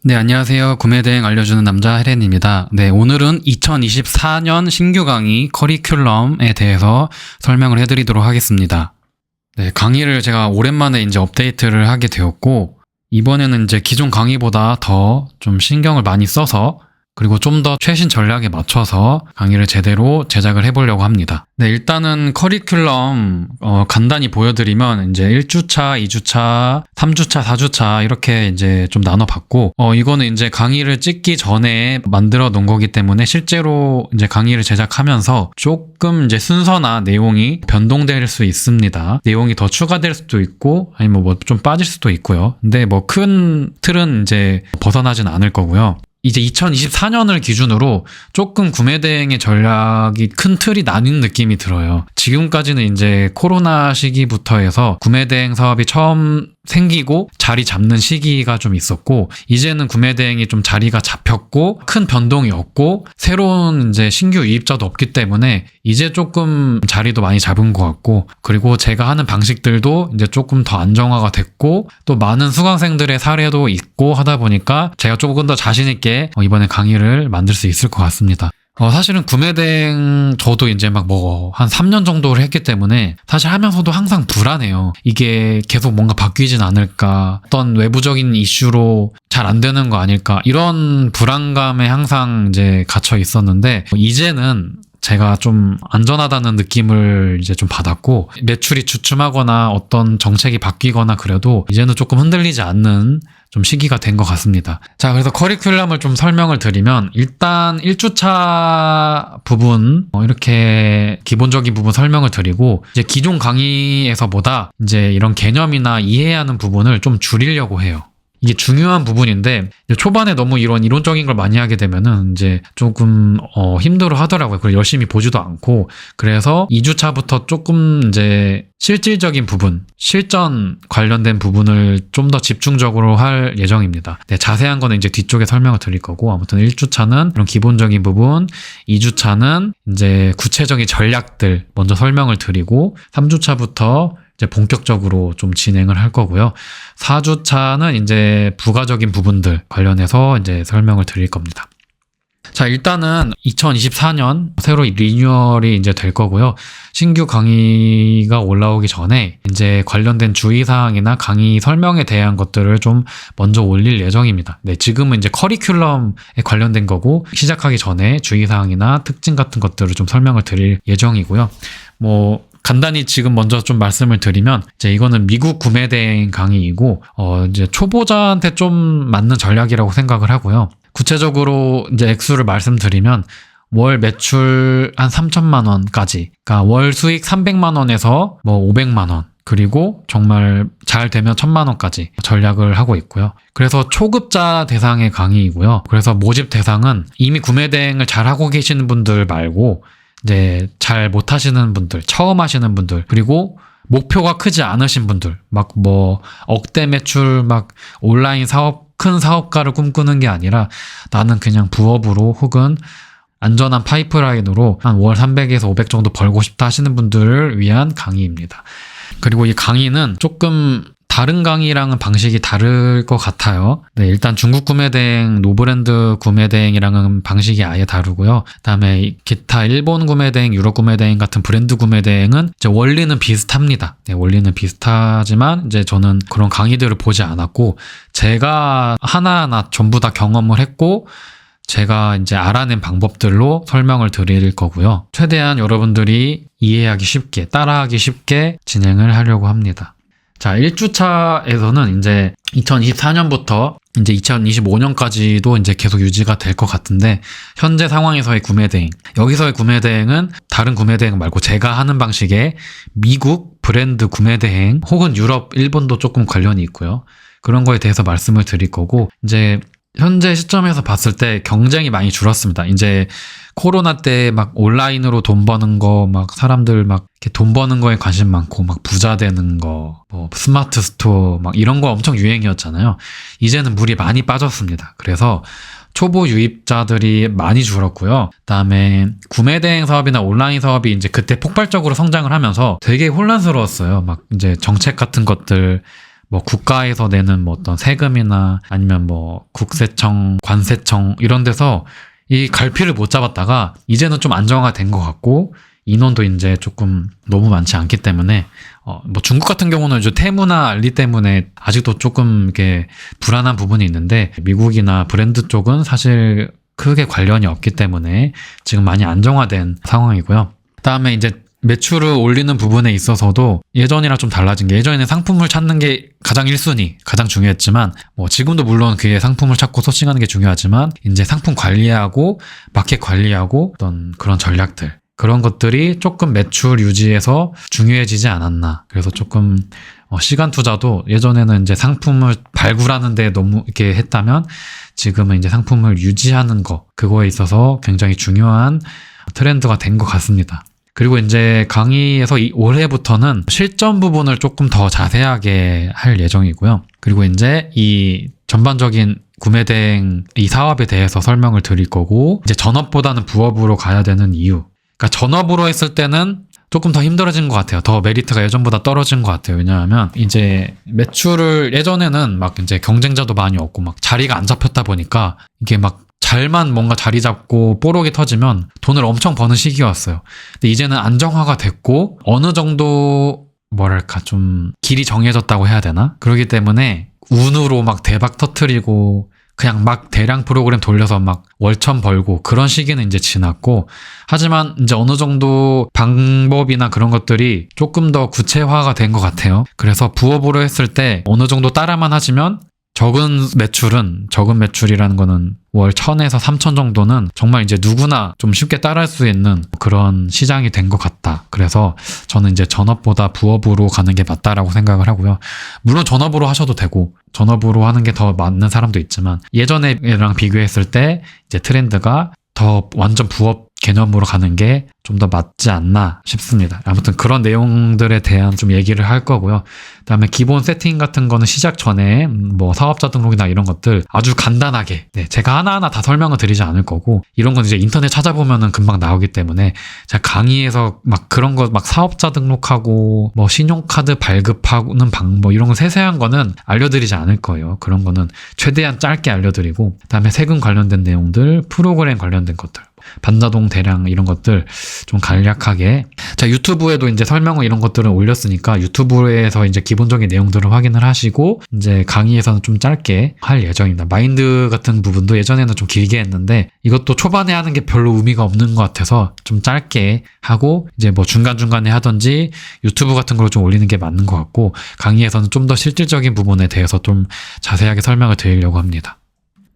네, 안녕하세요. 구매대행 알려주는 남자 혜렌입니다. 네, 오늘은 2024년 신규 강의 커리큘럼에 대해서 설명을 해드리도록 하겠습니다. 네, 강의를 제가 오랜만에 이제 업데이트를 하게 되었고, 이번에는 이제 기존 강의보다 더 좀 신경을 많이 써서 그리고 좀 더 최신 전략에 맞춰서 강의를 제대로 제작을 해보려고 합니다. 네, 일단은 커리큘럼 간단히 보여드리면 이제 1주차, 2주차, 3주차, 4주차 이렇게 이제 좀 나눠봤고 이거는 이제 강의를 찍기 전에 만들어 놓은 거기 때문에 실제로 이제 강의를 제작하면서 조금 이제 순서나 내용이 변동될 수 있습니다. 내용이 더 추가될 수도 있고 아니면 뭐 좀 빠질 수도 있고요. 근데 뭐 큰 틀은 이제 벗어나진 않을 거고요. 이제 2024년을 기준으로 조금 구매 대행의 전략이 큰 틀이 나뉜 느낌이 들어요. 지금까지는 이제 코로나 시기부터 해서 구매 대행 사업이 처음 생기고 자리 잡는 시기가 좀 있었고, 이제는 구매 대행이 좀 자리가 잡혔고 큰 변동이 없고 새로운 이제 신규 유입자도 없기 때문에 이제 조금 자리도 많이 잡은 것 같고, 그리고 제가 하는 방식들도 이제 조금 더 안정화가 됐고 또 많은 수강생들의 사례도 있고 하다 보니까 제가 조금 더 자신 있게 이번에 강의를 만들 수 있을 것 같습니다. 사실은 구매대행 저도 이제 막 한 3년 정도를 했기 때문에 사실 하면서도 항상 불안해요. 이게 계속 뭔가 바뀌진 않을까, 어떤 외부적인 이슈로 잘 안 되는 거 아닐까, 이런 불안감에 항상 이제 갇혀 있었는데 이제는 제가 좀 안전하다는 느낌을 이제 좀 받았고, 매출이 주춤하거나 어떤 정책이 바뀌거나 그래도 이제는 조금 흔들리지 않는 좀 시기가 된 것 같습니다. 자, 그래서 커리큘럼을 좀 설명을 드리면, 일단 1주차 부분 이렇게 기본적인 부분 설명을 드리고, 이제 기존 강의에서보다 이제 이런 개념이나 이해해야 하는 부분을 좀 줄이려고 해요. 이게 중요한 부분인데 초반에 너무 이런 이론적인 걸 많이 하게 되면은 이제 조금 힘들어 하더라고요. 그리고 열심히 보지도 않고, 그래서 2주차부터 조금 이제 실질적인 부분, 실전 관련된 부분을 좀 더 집중적으로 할 예정입니다. 네, 자세한 거는 이제 뒤쪽에 설명을 드릴 거고, 아무튼 1주차는 이런 기본적인 부분, 2주차는 이제 구체적인 전략들 먼저 설명을 드리고, 3주차부터 이제 본격적으로 좀 진행을 할 거고요. 4주차는 이제 부가적인 부분들 관련해서 이제 설명을 드릴 겁니다. 자, 일단은 2024년 새로 리뉴얼이 이제 될 거고요. 신규 강의가 올라오기 전에 이제 관련된 주의사항이나 강의 설명에 대한 것들을 좀 먼저 올릴 예정입니다. 네, 지금은 이제 커리큘럼에 관련된 거고, 시작하기 전에 주의사항이나 특징 같은 것들을 좀 설명을 드릴 예정이고요. 간단히 지금 먼저 좀 말씀을 드리면, 이제 이거는 미국 구매 대행 강의이고, 이제 초보자한테 좀 맞는 전략이라고 생각을 하고요. 구체적으로 이제 액수를 말씀드리면, 월 매출 한 3천만 원까지, 그러니까 월 수익 300만 원에서 500만 원, 그리고 정말 잘 되면 1000만 원까지 전략을 하고 있고요. 그래서 초급자 대상의 강의이고요. 그래서 모집 대상은 이미 구매 대행을 잘 하고 계시는 분들 말고, 이제 잘 못하시는 분들, 처음 하시는 분들, 그리고 목표가 크지 않으신 분들, 억대 매출 온라인 사업, 큰 사업가를 꿈꾸는 게 아니라 나는 그냥 부업으로 혹은 안전한 파이프라인으로 한 월 300에서 500 정도 벌고 싶다 하시는 분들을 위한 강의입니다. 그리고 이 강의는 조금 다른 강의랑은 방식이 다를 것 같아요. 네, 일단 중국 구매대행, 노브랜드 구매대행이랑은 방식이 아예 다르고요. 그다음에 기타 일본 구매대행, 유럽 구매대행 같은 브랜드 구매대행은 이제 원리는 비슷합니다. 네, 원리는 비슷하지만 이제 저는 그런 강의들을 보지 않았고, 제가 하나하나 전부 다 경험을 했고 제가 이제 알아낸 방법들로 설명을 드릴 거고요. 최대한 여러분들이 이해하기 쉽게, 따라하기 쉽게 진행을 하려고 합니다. 자, 1주차에서는 이제 2024년부터 이제 2025년까지도 이제 계속 유지가 될 것 같은데, 현재 상황에서의 구매 대행, 여기서의 구매 대행은 다른 구매 대행 말고 제가 하는 방식의 미국 브랜드 구매 대행 혹은 유럽, 일본도 조금 관련이 있고요. 그런 거에 대해서 말씀을 드릴 거고, 이제 현재 시점에서 봤을 때 경쟁이 많이 줄었습니다. 이제 코로나 때 온라인으로 돈 버는 거, 사람들 이렇게 돈 버는 거에 관심 많고, 부자 되는 거, 스마트 스토어, 이런 거 엄청 유행이었잖아요. 이제는 물이 많이 빠졌습니다. 그래서 초보 유입자들이 많이 줄었고요. 그다음에 구매 대행 사업이나 온라인 사업이 이제 그때 폭발적으로 성장을 하면서 되게 혼란스러웠어요. 이제 정책 같은 것들, 뭐 국가에서 내는 뭐 어떤 세금이나 아니면 뭐 국세청, 관세청 이런 데서 이 갈피를 못 잡았다가 이제는 좀 안정화가 된 것 같고 인원도 이제 조금 너무 많지 않기 때문에 뭐 중국 같은 경우는 이제 테무나 알리 때문에 아직도 조금 이렇게 불안한 부분이 있는데 미국이나 브랜드 쪽은 사실 크게 관련이 없기 때문에 지금 많이 안정화된 상황이고요. 그다음에 이제 매출을 올리는 부분에 있어서도 예전이랑 좀 달라진 게 예전에는 상품을 찾는 게 가장 1순위, 가장 중요했지만 뭐 지금도 물론 그게 상품을 찾고 소싱하는 게 중요하지만 이제 상품 관리하고 마켓 관리하고 어떤 그런 전략들 그런 것들이 조금 매출 유지에서 중요해지지 않았나. 그래서 조금 시간 투자도 예전에는 이제 상품을 발굴하는 데 너무 이렇게 했다면 지금은 이제 상품을 유지하는 거 그거에 있어서 굉장히 중요한 트렌드가 된 것 같습니다. 그리고 이제 강의에서 올해부터는 실전 부분을 조금 더 자세하게 할 예정이고요. 그리고 이제 이 전반적인 구매대행 이 사업에 대해서 설명을 드릴 거고 이제 전업보다는 부업으로 가야 되는 이유. 그러니까 전업으로 했을 때는 조금 더 힘들어진 것 같아요. 더 메리트가 예전보다 떨어진 것 같아요. 왜냐하면 이제 매출을 예전에는 막 이제 경쟁자도 많이 없고 막 자리가 안 잡혔다 보니까 이게 막 잘만 뭔가 자리 잡고 뽀록이 터지면 돈을 엄청 버는 시기였어요. 근데 이제는 안정화가 됐고 어느 정도 뭐랄까 좀 길이 정해졌다고 해야 되나? 그렇기 때문에 운으로 막 대박 터트리고 그냥 막 대량 프로그램 돌려서 막 월천 벌고 그런 시기는 이제 지났고 하지만 이제 어느 정도 방법이나 그런 것들이 조금 더 구체화가 된 것 같아요. 그래서 부업으로 했을 때 어느 정도 따라만 하시면 적은 매출이라는 거는 월 1000에서 3000 정도는 정말 이제 누구나 좀 쉽게 따라할 수 있는 그런 시장이 된 것 같다. 그래서 저는 이제 전업보다 부업으로 가는 게 맞다라고 생각을 하고요. 물론 전업으로 하셔도 되고 전업으로 하는 게 더 맞는 사람도 있지만 예전에랑 비교했을 때 이제 트렌드가 더 완전 부업 개념으로 가는 게 좀 더 맞지 않나 싶습니다. 아무튼 그런 내용들에 대한 좀 얘기를 할 거고요. 그다음에 기본 세팅 같은 거는 시작 전에 뭐 사업자 등록이나 이런 것들 아주 간단하게 제가 하나하나 다 설명을 드리지 않을 거고 이런 건 이제 인터넷 찾아보면은 금방 나오기 때문에 제가 강의에서 막 그런 거 막 사업자 등록하고 뭐 신용카드 발급하는 방법 이런 거 세세한 거는 알려드리지 않을 거예요. 그런 거는 최대한 짧게 알려드리고 그다음에 세금 관련된 내용들, 프로그램 관련된 것들 반자동 대량 이런 것들 좀 간략하게 자 유튜브에도 이제 설명을 이런 것들을 올렸으니까 유튜브에서 이제 기본적인 내용들을 확인을 하시고 이제 강의에서는 좀 짧게 할 예정입니다. 마인드 같은 부분도 예전에는 좀 길게 했는데 이것도 초반에 하는 게 별로 의미가 없는 것 같아서 좀 짧게 하고 이제 뭐 중간중간에 하든지 유튜브 같은 걸로 좀 올리는 게 맞는 것 같고 강의에서는 좀 더 실질적인 부분에 대해서 좀 자세하게 설명을 드리려고 합니다.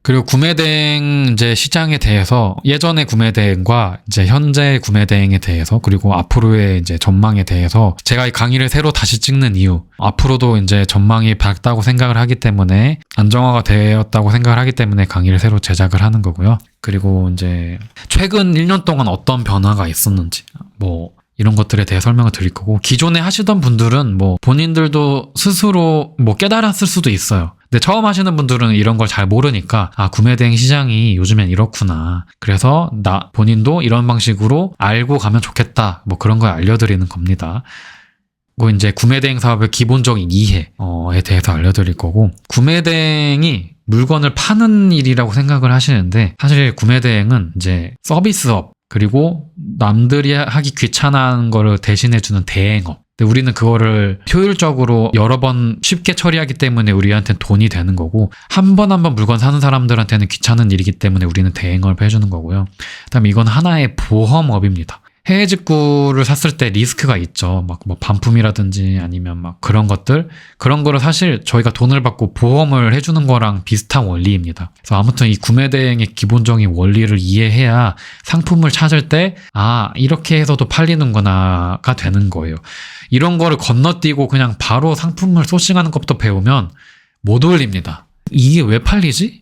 그리고 구매대행 이제 시장에 대해서 예전의 구매대행과 이제 현재 구매대행에 대해서 그리고 앞으로의 이제 전망에 대해서 제가 이 강의를 새로 다시 찍는 이유 앞으로도 이제 전망이 밝다고 생각을 하기 때문에 안정화가 되었다고 생각을 하기 때문에 강의를 새로 제작을 하는 거고요. 그리고 이제 최근 1년 동안 어떤 변화가 있었는지 뭐 이런 것들에 대해 설명을 드릴 거고 기존에 하시던 분들은 뭐 본인들도 스스로 뭐 깨달았을 수도 있어요. 근데 처음 하시는 분들은 이런 걸 잘 모르니까 구매대행 시장이 요즘엔 이렇구나. 그래서 본인도 이런 방식으로 알고 가면 좋겠다. 뭐 그런 걸 알려드리는 겁니다. 그리고 이제 구매대행 사업의 기본적인 이해에 대해서 알려드릴 거고 구매대행이 물건을 파는 일이라고 생각을 하시는데 사실 구매대행은 이제 서비스업 그리고 남들이 하기 귀찮은 거를 대신해주는 대행업. 근데 우리는 그거를 효율적으로 여러 번 쉽게 처리하기 때문에 우리한테는 돈이 되는 거고 한 번 물건 사는 사람들한테는 귀찮은 일이기 때문에 우리는 대행업을 해주는 거고요. 그다음에 이건 하나의 보험업입니다. 해외 직구를 샀을 때 리스크가 있죠. 막 뭐 반품이라든지 아니면 막 그런 것들 그런 거를 사실 저희가 돈을 받고 보험을 해주는 거랑 비슷한 원리입니다. 그래서 아무튼 이 구매대행의 기본적인 원리를 이해해야 상품을 찾을 때 이렇게 해서도 팔리는구나가 되는 거예요. 이런 거를 건너뛰고 그냥 바로 상품을 소싱하는 것부터 배우면 못 올립니다. 이게 왜 팔리지?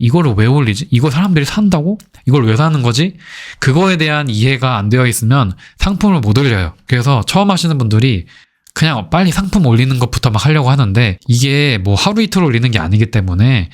이거를 왜 올리지? 이거 사람들이 산다고? 이걸 왜 사는 거지? 그거에 대한 이해가 안 되어 있으면 상품을 못 올려요. 그래서 처음 하시는 분들이 그냥 빨리 상품 올리는 것부터 막 하려고 하는데 이게 뭐 하루 이틀 올리는 게 아니기 때문에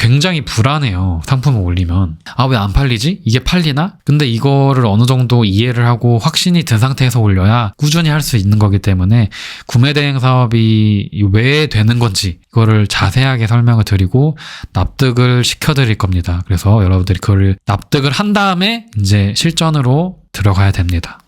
굉장히 불안해요. 상품을 올리면. 아, 왜 안 팔리지? 이게 팔리나? 근데 이거를 어느 정도 이해를 하고 확신이 든 상태에서 올려야 꾸준히 할 수 있는 거기 때문에 구매 대행 사업이 왜 되는 건지 이거를 자세하게 설명을 드리고 납득을 시켜드릴 겁니다. 그래서 여러분들이 그걸 납득을 한 다음에 이제 실전으로 들어가야 됩니다.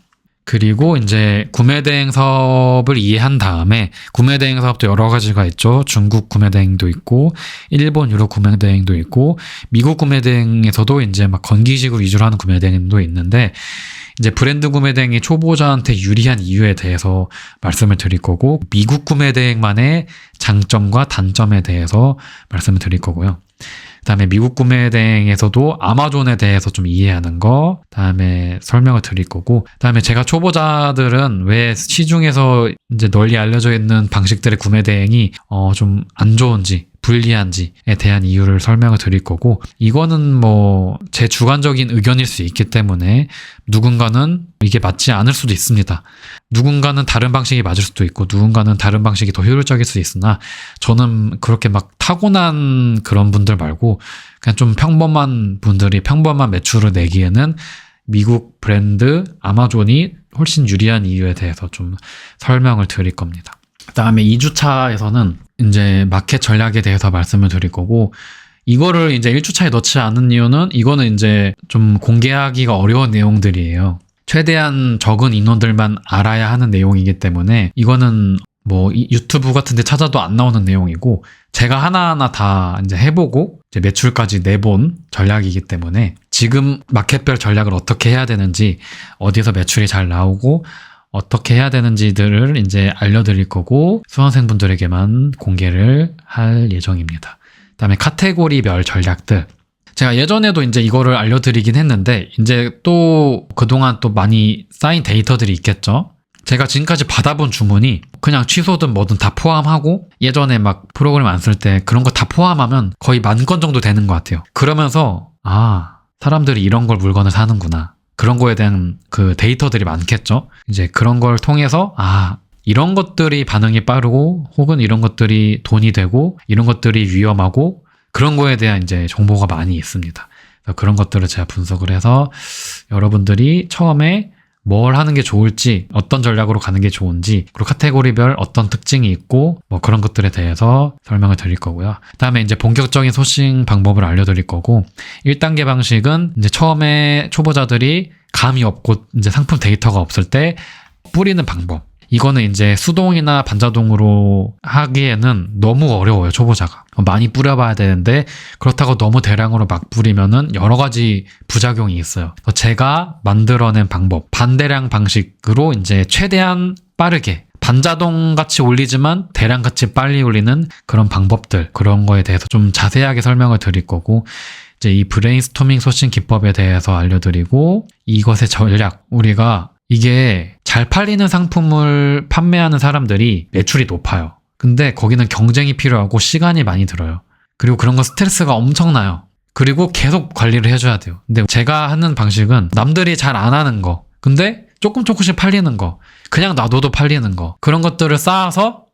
그리고 이제 구매 대행 사업을 이해한 다음에 구매 대행 사업도 여러 가지가 있죠. 중국 구매 대행도 있고 일본 유럽 구매 대행도 있고 미국 구매 대행에서도 이제 막 건기식으로 위주로 하는 구매 대행도 있는데 이제 브랜드 구매 대행이 초보자한테 유리한 이유에 대해서 말씀을 드릴 거고 미국 구매 대행만의 장점과 단점에 대해서 말씀을 드릴 거고요. 그다음에 미국 구매 대행에서도 아마존에 대해서 좀 이해하는 거 그다음에 설명을 드릴 거고 그다음에 제가 초보자들은 왜 시중에서 이제 널리 알려져 있는 방식들의 구매 대행이 좀 안 좋은지 불리한지에 대한 이유를 설명을 드릴 거고 이거는 뭐 제 주관적인 의견일 수 있기 때문에 누군가는 이게 맞지 않을 수도 있습니다. 누군가는 다른 방식이 맞을 수도 있고 누군가는 다른 방식이 더 효율적일 수 있으나 저는 그렇게 막 타고난 그런 분들 말고 그냥 좀 평범한 분들이 평범한 매출을 내기에는 미국 브랜드 아마존이 훨씬 유리한 이유에 대해서 좀 설명을 드릴 겁니다. 그다음에 2주차에서는 이제 마켓 전략에 대해서 말씀을 드릴 거고 이거를 이제 1주차에 넣지 않은 이유는 이거는 이제 좀 공개하기가 어려운 내용들이에요. 최대한 적은 인원들만 알아야 하는 내용이기 때문에 이거는 뭐 유튜브 같은 데 찾아도 안 나오는 내용이고 제가 하나하나 다 이제 해보고 이제 매출까지 내본 전략이기 때문에 지금 마켓별 전략을 어떻게 해야 되는지 어디서 매출이 잘 나오고 어떻게 해야 되는지들을 이제 알려드릴 거고 수강생분들에게만 공개를 할 예정입니다. 그다음에 카테고리별 전략들 제가 예전에도 이제 이거를 알려드리긴 했는데 이제 또 그동안 또 많이 쌓인 데이터들이 있겠죠. 제가 지금까지 받아본 주문이 그냥 취소든 뭐든 다 포함하고 예전에 막 프로그램 안 쓸 때 그런 거 다 포함하면 거의 10,000건 정도 되는 것 같아요. 그러면서 사람들이 이런 걸 물건을 사는구나. 그런 거에 대한 그 데이터들이 많겠죠. 이제 그런 걸 통해서 이런 것들이 반응이 빠르고 혹은 이런 것들이 돈이 되고 이런 것들이 위험하고 그런 거에 대한 이제 정보가 많이 있습니다. 그런 것들을 제가 분석을 해서 여러분들이 처음에 뭘 하는 게 좋을지 어떤 전략으로 가는 게 좋은지 그리고 카테고리별 어떤 특징이 있고 뭐 그런 것들에 대해서 설명을 드릴 거고요. 그다음에 이제 본격적인 소싱 방법을 알려드릴 거고 1단계 방식은 이제 처음에 초보자들이 감이 없고 이제 상품 데이터가 없을 때 뿌리는 방법 이거는 이제 수동이나 반자동으로 하기에는 너무 어려워요. 초보자가 많이 뿌려봐야 되는데 그렇다고 너무 대량으로 막 뿌리면은 여러 가지 부작용이 있어요. 제가 만들어낸 방법 반대량 방식으로 이제 최대한 빠르게 반자동 같이 올리지만 대량 같이 빨리 올리는 그런 방법들 그런 거에 대해서 좀 자세하게 설명을 드릴 거고 이제 이 브레인스토밍 소싱 기법에 대해서 알려드리고 이것의 전략 우리가 이게 잘 팔리는 상품을 판매하는 사람들이 매출이 높아요. 근데 거기는 경쟁이 필요하고 시간이 많이 들어요. 그리고 그런 건 스트레스가 엄청나요. 그리고 계속 관리를 해줘야 돼요. 근데 제가 하는 방식은 남들이 잘 안 하는 거 근데 조금씩 팔리는 거 그냥 놔둬도 팔리는 거 그런 것들을 쌓아서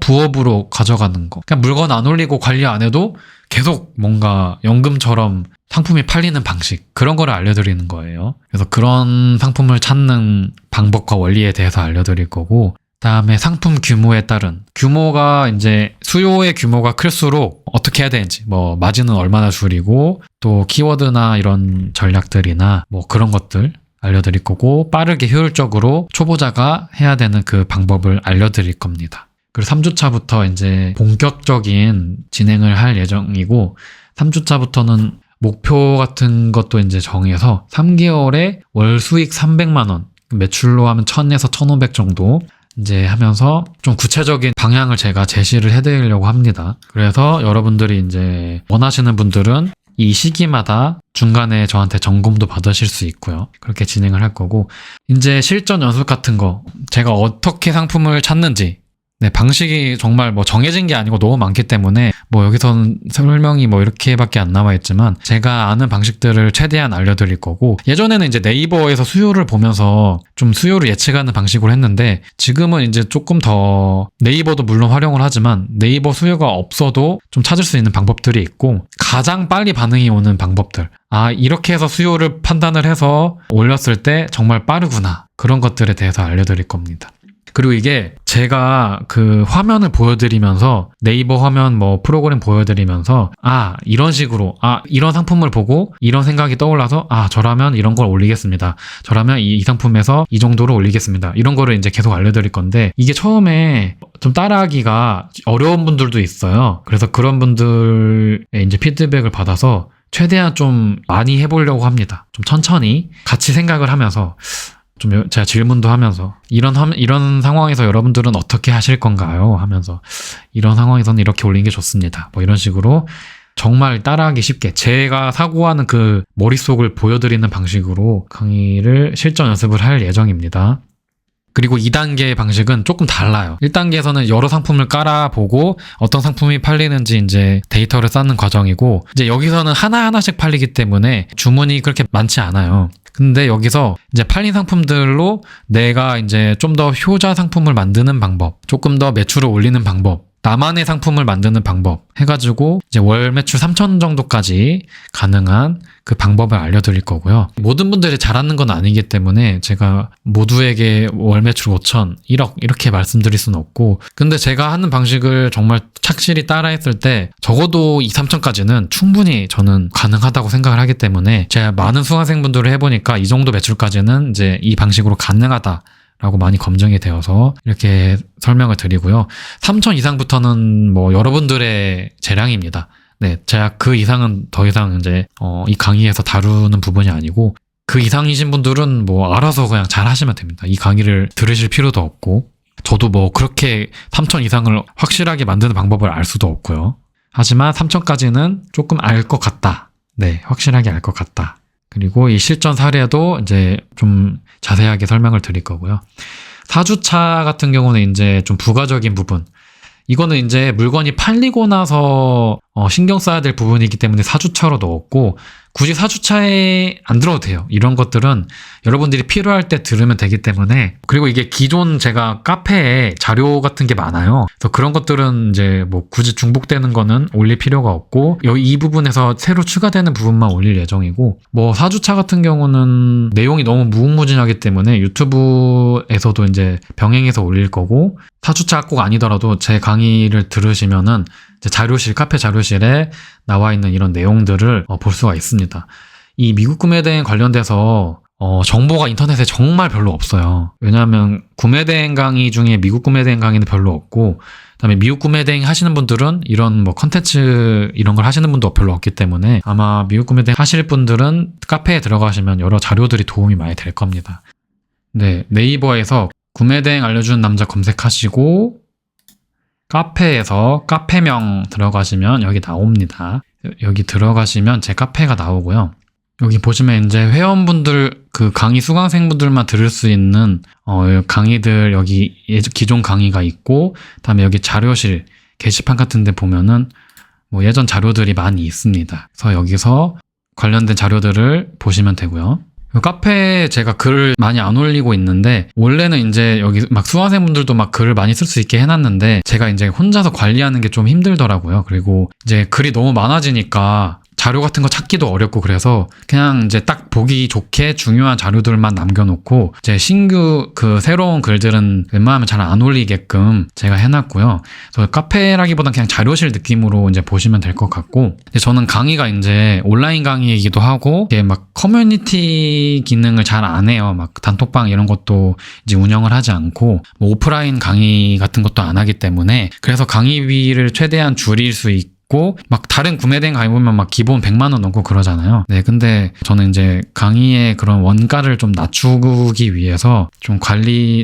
부업으로 가져가는 거 그냥 물건 안 올리고 관리 안 해도 계속 뭔가 연금처럼 상품이 팔리는 방식 그런 거를 알려드리는 거예요. 그래서 그런 상품을 찾는 방법과 원리에 대해서 알려드릴 거고 다음에 상품 규모에 따른 규모가 이제 수요의 규모가 클수록 어떻게 해야 되는지 뭐 마진은 얼마나 줄이고 또 키워드나 이런 전략들이나 뭐 그런 것들 알려드릴 거고 빠르게 효율적으로 초보자가 해야 되는 그 방법을 알려드릴 겁니다. 그리고 3주차부터 이제 본격적인 진행을 할 예정이고 3주차부터는 목표 같은 것도 이제 정해서 3개월에 월 수익 300만 원 매출로 하면 1000에서 1500 정도 이제 하면서 좀 구체적인 방향을 제가 제시를 해드리려고 합니다. 그래서 여러분들이 이제 원하시는 분들은 이 시기마다 중간에 저한테 점검도 받으실 수 있고요. 그렇게 진행을 할 거고 이제 실전 연습 같은 거 제가 어떻게 상품을 찾는지 네, 방식이 정말 뭐 정해진 게 아니고 너무 많기 때문에 뭐 여기서는 설명이 뭐 이렇게밖에 안 나와 있지만 제가 아는 방식들을 최대한 알려드릴 거고, 예전에는 이제 네이버에서 수요를 보면서 좀 수요를 예측하는 방식으로 했는데 지금은 이제 조금 더 네이버도 물론 활용을 하지만 네이버 수요가 없어도 좀 찾을 수 있는 방법들이 있고, 가장 빨리 반응이 오는 방법들, 이렇게 해서 수요를 판단을 해서 올렸을 때 정말 빠르구나, 그런 것들에 대해서 알려드릴 겁니다. 그리고 이게 제가 그 화면을 보여드리면서, 네이버 화면 뭐 프로그램 보여드리면서 이런 식으로 이런 상품을 보고 이런 생각이 떠올라서 저라면 이런 걸 올리겠습니다, 저라면 이 상품에서 이 정도로 올리겠습니다, 이런 거를 이제 계속 알려드릴 건데, 이게 처음에 좀 따라하기가 어려운 분들도 있어요. 그래서 그런 분들의 이제 피드백을 받아서 최대한 좀 많이 해보려고 합니다. 좀 천천히 같이 생각을 하면서, 좀 제가 질문도 하면서 이런 상황에서 여러분들은 어떻게 하실 건가요? 하면서 이런 상황에서는 이렇게 올리는 게 좋습니다, 뭐 이런 식으로 정말 따라하기 쉽게 제가 사고하는 그 머릿속을 보여드리는 방식으로 강의를 실전 연습을 할 예정입니다. 그리고 2단계 방식은 조금 달라요. 1단계에서는 여러 상품을 깔아보고 어떤 상품이 팔리는지 이제 데이터를 쌓는 과정이고, 이제 여기서는 하나하나씩 팔리기 때문에 주문이 그렇게 많지 않아요. 근데 여기서 이제 팔린 상품들로 내가 이제 좀 더 효자 상품을 만드는 방법, 조금 더 매출을 올리는 방법, 나만의 상품을 만드는 방법 해가지고 이제 월 매출 3천 정도까지 가능한 그 방법을 알려드릴 거고요. 모든 분들이 잘하는 건 아니기 때문에 제가 모두에게 월 매출 5천, 1억 이렇게 말씀드릴 수는 없고, 근데 제가 하는 방식을 정말 착실히 따라했을 때 적어도 2, 3천까지는 충분히 저는 가능하다고 생각을 하기 때문에, 제가 많은 수강생분들을 해보니까 이 정도 매출까지는 이제 이 방식으로 가능하다 라고 많이 검증이 되어서 이렇게 설명을 드리고요. 3천 이상부터는 뭐 여러분들의 재량입니다. 네, 제가 그 이상은 더 이상 이제 이 강의에서 다루는 부분이 아니고, 그 이상이신 분들은 뭐 알아서 그냥 잘 하시면 됩니다. 이 강의를 들으실 필요도 없고, 저도 뭐 그렇게 3천 이상을 확실하게 만드는 방법을 알 수도 없고요. 하지만 3천까지는 조금 알 것 같다. 네, 확실하게 알 것 같다. 그리고 이 실전 사례도 이제 좀 자세하게 설명을 드릴 거고요. 4주차 같은 경우는 이제 좀 부가적인 부분, 이거는 이제 물건이 팔리고 나서 신경 써야 될 부분이기 때문에 4주차로 넣었고, 굳이 4주차에 안 들어도 돼요. 이런 것들은 여러분들이 필요할 때 들으면 되기 때문에. 그리고 이게 기존 제가 카페에 자료 같은 게 많아요. 그래서 그런 것들은 이제 뭐 굳이 중복되는 거는 올릴 필요가 없고, 이 부분에서 새로 추가되는 부분만 올릴 예정이고, 뭐 4주차 같은 경우는 내용이 너무 무궁무진하기 때문에 유튜브에서도 이제 병행해서 올릴 거고, 4주차 꼭 아니더라도 제 강의를 들으시면은 자료실, 카페 자료실에 나와 있는 이런 내용들을 볼 수가 있습니다. 이 미국 구매 대행 관련돼서 정보가 인터넷에 정말 별로 없어요. 왜냐하면 구매 대행 강의 중에 미국 구매 대행 강의는 별로 없고, 그다음에 미국 구매 대행 하시는 분들은 이런 뭐 컨텐츠 이런 걸 하시는 분도 별로 없기 때문에, 아마 미국 구매 대행 하실 분들은 카페에 들어가시면 여러 자료들이 도움이 많이 될 겁니다. 네, 네이버에서 구매 대행 알려주는 남자 검색하시고 카페에서 카페명 들어가시면 여기 나옵니다. 여기 들어가시면 제 카페가 나오고요. 여기 보시면 이제 회원분들, 그 강의 수강생분들만 들을 수 있는 강의들, 여기 기존 강의가 있고, 그다음에 여기 자료실 게시판 같은 데 보면은 뭐 예전 자료들이 많이 있습니다. 그래서 여기서 관련된 자료들을 보시면 되고요. 카페에 제가 글을 많이 안 올리고 있는데, 원래는 이제 여기 막 수강생분들도 막 글을 많이 쓸 수 있게 해놨는데, 제가 이제 혼자서 관리하는 게 좀 힘들더라고요. 그리고 이제 글이 너무 많아지니까 자료 같은 거 찾기도 어렵고, 그래서 그냥 이제 딱 보기 좋게 중요한 자료들만 남겨놓고, 이제 신규 그 새로운 글들은 웬만하면 잘 안 올리게끔 제가 해놨고요. 그래서 카페라기보단 그냥 자료실 느낌으로 이제 보시면 될 것 같고, 저는 강의가 이제 온라인 강의이기도 하고, 이게 막 커뮤니티 기능을 잘 안 해요. 막 단톡방 이런 것도 이제 운영을 하지 않고, 뭐 오프라인 강의 같은 것도 안 하기 때문에, 그래서 강의비를 최대한 줄일 수 있고, 막 다른 구매된 강의 보면 막 기본 100만 원 넘고 그러잖아요. 네, 근데 저는 이제 강의의 그런 원가를 좀 낮추기 위해서 좀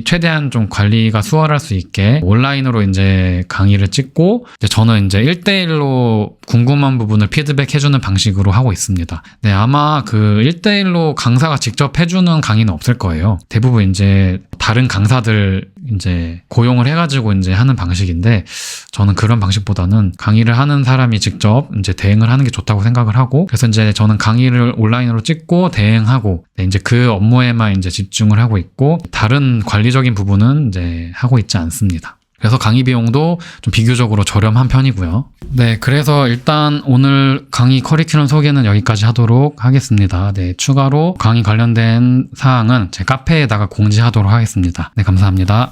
최대한 좀 관리가 수월할 수 있게 온라인으로 이제 강의를 찍고, 이제 저는 이제 1대1로 궁금한 부분을 피드백해주는 방식으로 하고 있습니다. 네, 아마 그 1대1로 강사가 직접 해주는 강의는 없을 거예요. 대부분 이제 다른 강사들 이제 고용을 해가지고 이제 하는 방식인데, 저는 그런 방식보다는 강의를 하는 사람이 직접 이제 대행을 하는 게 좋다고 생각을 하고, 그래서 이제 저는 강의를 온라인으로 찍고 대행하고, 네, 이제 그 업무에만 이제 집중을 하고 있고, 다른 관리적인 부분은 이제 하고 있지 않습니다. 그래서 강의 비용도 좀 비교적으로 저렴한 편이고요. 네, 그래서 일단 오늘 강의 커리큘럼 소개는 여기까지 하도록 하겠습니다. 네, 추가로 강의 관련된 사항은 제 카페에다가 공지하도록 하겠습니다. 네, 감사합니다.